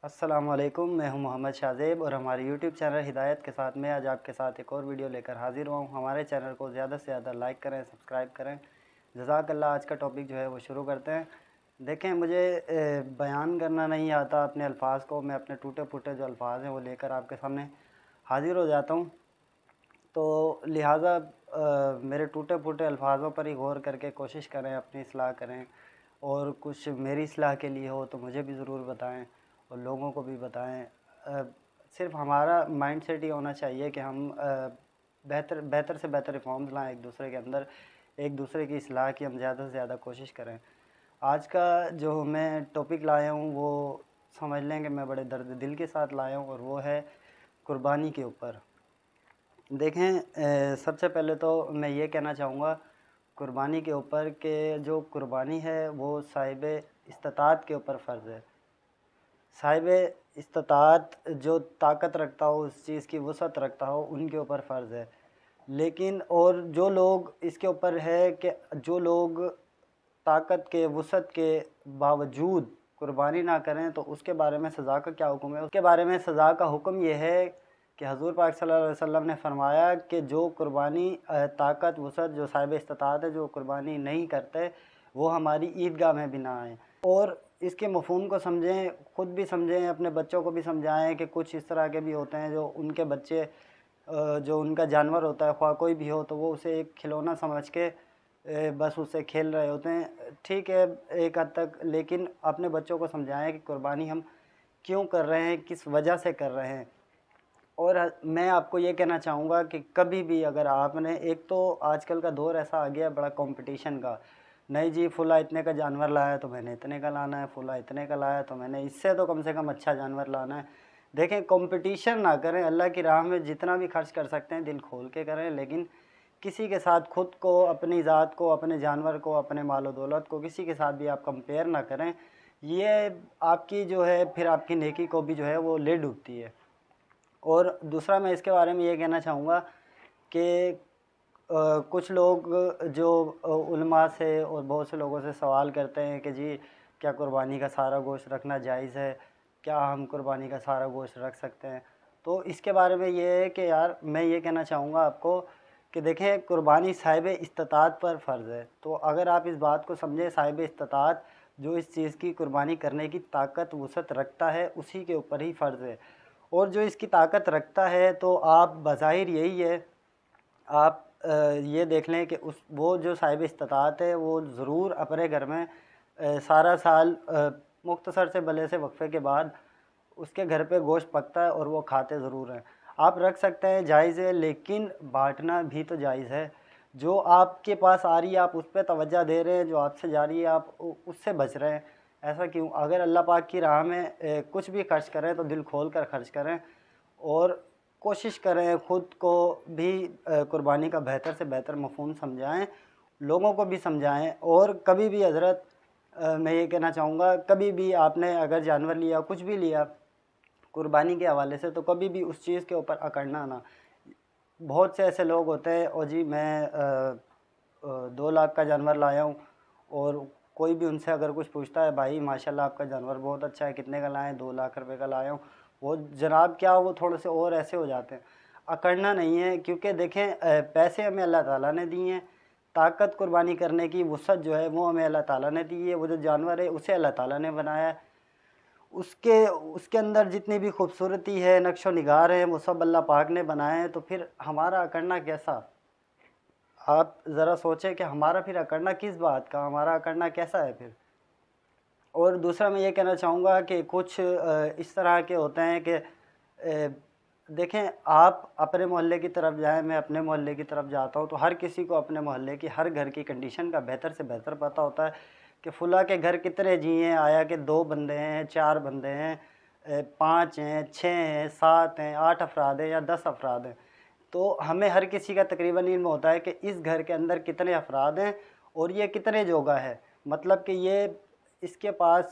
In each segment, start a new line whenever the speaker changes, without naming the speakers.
السلام علیکم، میں ہوں محمد شاہزیب اور ہمارے یوٹیوب چینل ہدایت کے ساتھ میں آج آپ کے ساتھ ایک اور ویڈیو لے کر حاضر ہوا ہوں۔ ہمارے چینل کو زیادہ سے زیادہ لائک کریں، سبسکرائب کریں۔ جزاک اللہ۔ آج کا ٹاپک جو ہے وہ شروع کرتے ہیں۔ دیکھیں، مجھے بیان کرنا نہیں آتا اپنے الفاظ کو، میں اپنے ٹوٹے پھوٹے جو الفاظ ہیں وہ لے کر آپ کے سامنے حاضر ہو جاتا ہوں، تو لہٰذا میرے ٹوٹے پھوٹے الفاظوں پر ہی غور کر کے کوشش کریں، اپنی اصلاح کریں، اور کچھ میری اصلاح کے لیے ہو تو مجھے بھی ضرور بتائیں اور لوگوں کو بھی بتائیں۔ صرف ہمارا مائنڈ سیٹ یہ ہونا چاہیے کہ ہم بہتر سے بہتر ریفارمز لائیں ایک دوسرے کے اندر، ایک دوسرے کی اصلاح کی ہم زیادہ سے زیادہ کوشش کریں۔ آج کا جو میں ٹاپک لایا ہوں وہ سمجھ لیں کہ میں بڑے درد دل کے ساتھ لایا ہوں، اور وہ ہے قربانی کے اوپر۔ دیکھیں، سب سے پہلے تو میں یہ کہنا چاہوں گا قربانی کے اوپر کہ جو قربانی ہے وہ صاحب استطاعت کے اوپر فرض ہے۔ صاحب استطاعت جو طاقت رکھتا ہو، اس چیز کی وسعت رکھتا ہو، ان کے اوپر فرض ہے۔ لیکن اور جو لوگ اس کے اوپر ہے کہ جو لوگ طاقت کے وسعت کے باوجود قربانی نہ کریں تو اس کے بارے میں سزا کا کیا حکم ہے؟ اس کے بارے میں سزا کا حکم یہ ہے کہ حضور پاک صلی اللہ علیہ وسلم نے فرمایا کہ جو قربانی طاقت وسعت جو صاحب استطاعت ہے جو قربانی نہیں کرتے وہ ہماری عیدگاہ میں بھی نہ آئیں، اور اس کے مفہوم کو سمجھیں، خود بھی سمجھیں، اپنے بچوں کو بھی سمجھائیں کہ کچھ اس طرح کے بھی ہوتے ہیں جو ان کے بچے جو ان کا جانور ہوتا ہے، خواہ کوئی بھی ہو، تو وہ اسے ایک کھلونا سمجھ کے بس اس سے کھیل رہے ہوتے ہیں۔ ٹھیک ہے ایک حد تک، لیکن اپنے بچوں کو سمجھائیں کہ قربانی ہم کیوں کر رہے ہیں، کس وجہ سے کر رہے ہیں۔ اور میں آپ کو یہ کہنا چاہوں گا کہ کبھی بھی اگر آپ نے، ایک تو آج کل کا دور ایسا آ گیا بڑا کمپٹیشن کا، نہیں جی فلاں اتنے کا جانور لایا تو میں نے اتنے کا لانا ہے، فلاں اتنے کا لایا تو میں نے اس سے تو کم سے کم اچھا جانور لانا ہے۔ دیکھیں، کمپٹیشن نہ کریں، اللہ کی راہ میں جتنا بھی خرچ کر سکتے ہیں دل کھول کے کریں، لیکن کسی کے ساتھ خود کو، اپنی ذات کو، اپنے جانور کو، اپنے مال و دولت کو کسی کے ساتھ بھی آپ کمپیئر نہ کریں۔ یہ آپ کی جو ہے پھر آپ کی نیکی کو بھی جو ہے وہ لے ڈوبتی ہے۔ اور دوسرا میں اس کے بارے میں یہ کہنا چاہوں گا کہ کچھ لوگ جو علماء سے اور بہت سے لوگوں سے سوال کرتے ہیں کہ جی کیا قربانی کا سارا گوشت رکھنا جائز ہے، کیا ہم قربانی کا سارا گوشت رکھ سکتے ہیں؟ تو اس کے بارے میں یہ ہے کہ یار میں یہ کہنا چاہوں گا آپ کو کہ دیکھیں، قربانی صاحب استطاعت پر فرض ہے، تو اگر آپ اس بات کو سمجھیں، صاحب استطاعت جو اس چیز کی قربانی کرنے کی طاقت وسعت رکھتا ہے اسی کے اوپر ہی فرض ہے۔ اور جو اس کی طاقت رکھتا ہے تو آپ بظاہر یہی ہے، آپ یہ دیکھ لیں کہ وہ جو صاحب استطاعت ہے وہ ضرور اپنے گھر میں سارا سال مختصر سے بھلے سے وقفے کے بعد اس کے گھر پہ گوشت پکتا ہے اور وہ کھاتے ضرور ہیں۔ آپ رکھ سکتے ہیں، جائز ہے، لیکن بانٹنا بھی تو جائز ہے۔ جو آپ کے پاس آ رہی ہے آپ اس پہ توجہ دے رہے ہیں، جو آپ سے جا رہی ہے آپ اس سے بچ رہے ہیں۔ ایسا کیوں؟ اگر اللہ پاک کی راہ میں کچھ بھی خرچ کریں تو دل کھول کر خرچ کریں، اور کوشش کریں خود کو بھی قربانی کا بہتر سے بہتر مفہوم سمجھائیں، لوگوں کو بھی سمجھائیں۔ اور کبھی بھی حضرت میں یہ کہنا چاہوں گا، کبھی بھی آپ نے اگر جانور لیا، کچھ بھی لیا قربانی کے حوالے سے، تو کبھی بھی اس چیز کے اوپر اکڑنا نہ۔ بہت سے ایسے لوگ ہوتے ہیں، اور جی میں 2 لاکھ کا جانور لایا ہوں، اور کوئی بھی ان سے اگر کچھ پوچھتا ہے، بھائی ماشاءاللہ آپ کا جانور بہت اچھا ہے، کتنے کا لائیں؟ 2 لاکھ روپے کا لایا ہوں۔ وہ جناب کیا وہ تھوڑے سے اور ایسے ہو جاتے ہیں۔ اکڑنا نہیں ہے، کیونکہ دیکھیں پیسے ہمیں اللہ تعالیٰ نے دیے ہیں، طاقت قربانی کرنے کی وسعت جو ہے وہ ہمیں اللہ تعالیٰ نے دی ہے، وہ جو جانور ہے اسے اللہ تعالیٰ نے بنایا ہے، اس کے اندر جتنی بھی خوبصورتی ہے، نقش و نگار ہیں، وہ سب اللہ پاک نے بنائے ہیں، تو پھر ہمارا اکڑنا کیسا؟ آپ ذرا سوچیں کہ ہمارا پھر اکڑنا کس بات کا، ہمارا اکڑنا کیسا ہے پھر؟ اور دوسرا میں یہ کہنا چاہوں گا کہ کچھ اس طرح کے ہوتے ہیں کہ دیکھیں، آپ اپنے محلے کی طرف جائیں، میں اپنے محلے کی طرف جاتا ہوں، تو ہر کسی کو اپنے محلے کی ہر گھر کی کنڈیشن کا بہتر سے بہتر پتہ ہوتا ہے کہ فلاں کے گھر کتنے جی ہیں، آیا کہ 2 بندے ہیں، 4 بندے ہیں، 5 ہیں، 6 ہیں، 7 ہیں، 8 افراد ہیں یا 10 افراد ہیں۔ تو ہمیں ہر کسی کا تقریباً علم ہوتا ہے کہ اس گھر کے اندر کتنے افراد ہیں اور یہ کتنے جوگا ہے، مطلب کہ یہ اس کے پاس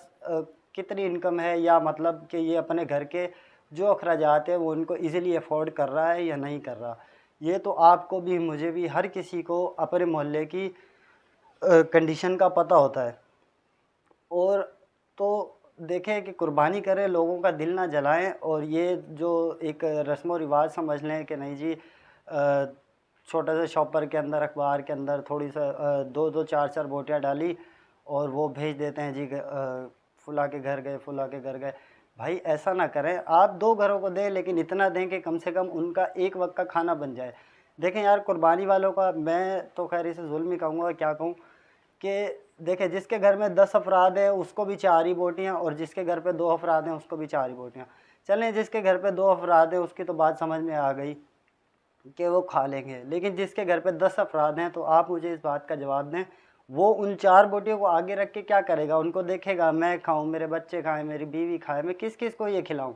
کتنی انکم ہے، یا مطلب کہ یہ اپنے گھر کے جو اخراجات ہیں وہ ان کو ایزیلی افورڈ کر رہا ہے یا نہیں کر رہا۔ یہ تو آپ کو بھی، مجھے بھی، ہر کسی کو اپنے محلے کی کنڈیشن کا پتہ ہوتا ہے۔ اور تو دیکھیں کہ قربانی کریں، لوگوں کا دل نہ جلائیں، اور یہ جو ایک رسم و رواج سمجھ لیں کہ نہیں جی چھوٹا سا شاپر کے اندر، اخبار کے اندر تھوڑی سا دو دو چار چار بوٹیاں ڈالی اور وہ بھیج دیتے ہیں جی فلاں کے گھر گئے، فلاں کے گھر گئے۔ بھائی ایسا نہ کریں، آپ 2 گھروں کو دیں لیکن اتنا دیں کہ کم سے کم ان کا ایک وقت کا کھانا بن جائے۔ دیکھیں یار قربانی والوں کا میں تو خیر اسے ظلم ہی کہوں گا، کیا کہوں کہ دیکھیں جس کے گھر میں 10 افراد ہیں اس کو بھی 4 ہی بوٹیاں، اور جس کے گھر پہ 2 افراد ہیں اس کو بھی 4 ہی بوٹیاں۔ چلیں جس کے گھر پہ 2 افراد ہیں اس کی تو بات سمجھ میں آ گئی کہ وہ کھا لیں گے، لیکن جس کے گھر پہ 10 افراد ہیں تو آپ مجھے اس بات کا جواب دیں، وہ ان 4 بوٹیوں کو آگے رکھ کے کیا کرے گا؟ ان کو دیکھے گا میں کھاؤں، میرے بچے کھائیں، میری بیوی کھائے، میں کس کس کو یہ کھلاؤں؟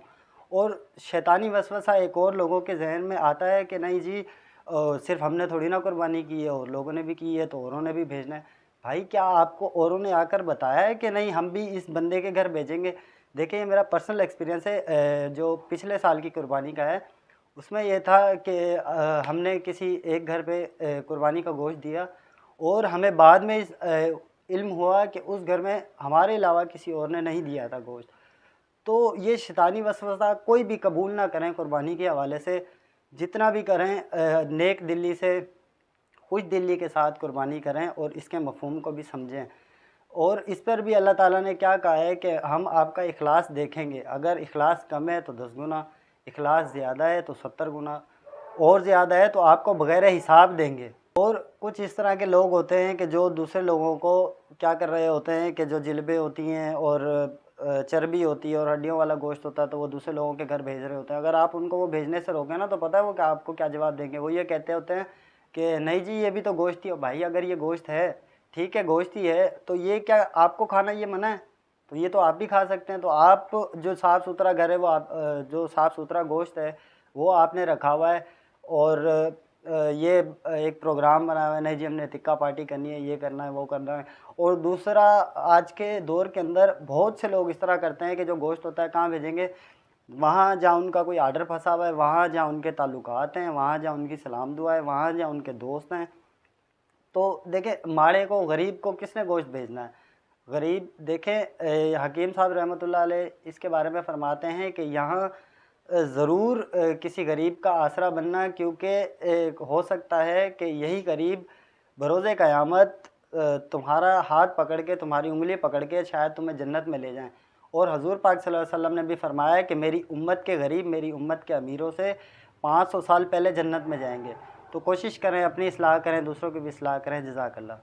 اور شیطانی وسوسہ ایک اور لوگوں کے ذہن میں آتا ہے کہ نہیں جی صرف ہم نے تھوڑی نہ قربانی کی ہے، اور لوگوں نے بھی کی ہے تو اوروں نے بھی بھیجنا ہے۔ بھائی کیا آپ کو اوروں نے آ کر بتایا ہے کہ نہیں ہم بھی اس بندے کے گھر بھیجیں گے؟ دیکھیں یہ میرا پرسنل ایکسپیرینس ہے جو پچھلے سال کی قربانی کا ہے۔ اس میں یہ تھا کہ ہم نے کسی ایک گھر پہ قربانی کا گوشت دیا، اور ہمیں بعد میں علم ہوا کہ اس گھر میں ہمارے علاوہ کسی اور نے نہیں دیا تھا گوشت۔ تو یہ شیطانی وسوسہ کوئی بھی قبول نہ کریں قربانی کے حوالے سے، جتنا بھی کریں نیک دلی سے، خوش دلی کے ساتھ قربانی کریں اور اس کے مفہوم کو بھی سمجھیں۔ اور اس پر بھی اللہ تعالیٰ نے کیا کہا ہے کہ ہم آپ کا اخلاص دیکھیں گے، اگر اخلاص کم ہے تو 10 گنا، اخلاص زیادہ ہے تو 70 گنا، اور زیادہ ہے تو آپ کو بغیر حساب دیں گے۔ اور کچھ اس طرح کے لوگ ہوتے ہیں کہ جو دوسرے لوگوں کو کیا کر رہے ہوتے ہیں کہ جو جلبیں ہوتی ہیں اور چربی ہوتی ہے اور ہڈیوں والا گوشت ہوتا ہے تو وہ دوسرے لوگوں کے گھر بھیج رہے ہوتے ہیں۔ اگر آپ ان کو وہ بھیجنے سے روکیں نا تو پتہ ہے وہ کہ آپ کو کیا جواب دیں گے؟ وہ یہ کہتے ہوتے ہیں کہ نہیں جی یہ بھی تو گوشت ہی ہے۔ بھائی اگر یہ گوشت ہے، ٹھیک ہے گوشت ہی ہے، تو یہ کیا آپ کو کھانا یہ منع ہے؟ تو یہ تو آپ بھی کھا سکتے ہیں۔ تو آپ جو صاف ستھرا گھر ہے، وہ آپ جو صاف ستھرا گوشت ہے وہ آپ نے رکھا ہوا ہے، اور یہ ایک پروگرام بنا ہوا ہے نہیں جی ہم نے ٹکا پارٹی کرنی ہے، یہ کرنا ہے، وہ کرنا ہے۔ اور دوسرا آج کے دور کے اندر بہت سے لوگ اس طرح کرتے ہیں کہ جو گوشت ہوتا ہے کہاں بھیجیں گے؟ وہاں جہاں ان کا کوئی آرڈر پھنسا ہوا ہے، وہاں جہاں ان کے تعلقات ہیں، وہاں جہاں ان کی سلام دعا ہے، وہاں جہاں ان کے دوست ہیں۔ تو دیکھیں ماڑے کو، غریب کو کس نے گوشت بھیجنا ہے؟ غریب دیکھیں حکیم صاحب رحمۃ اللہ علیہ اس کے بارے میں فرماتے ہیں کہ یہاں ضرور کسی غریب کا آسرا بننا، کیونکہ ہو سکتا ہے کہ یہی غریب بروز قیامت تمہارا ہاتھ پکڑ کے، تمہاری انگلی پکڑ کے شاید تمہیں جنت میں لے جائیں۔ اور حضور پاک صلی اللہ علیہ وسلم نے بھی فرمایا کہ میری امت کے غریب میری امت کے امیروں سے 500 سال پہلے جنت میں جائیں گے۔ تو کوشش کریں، اپنی اصلاح کریں، دوسروں کی بھی اصلاح کریں۔ جزاک اللہ۔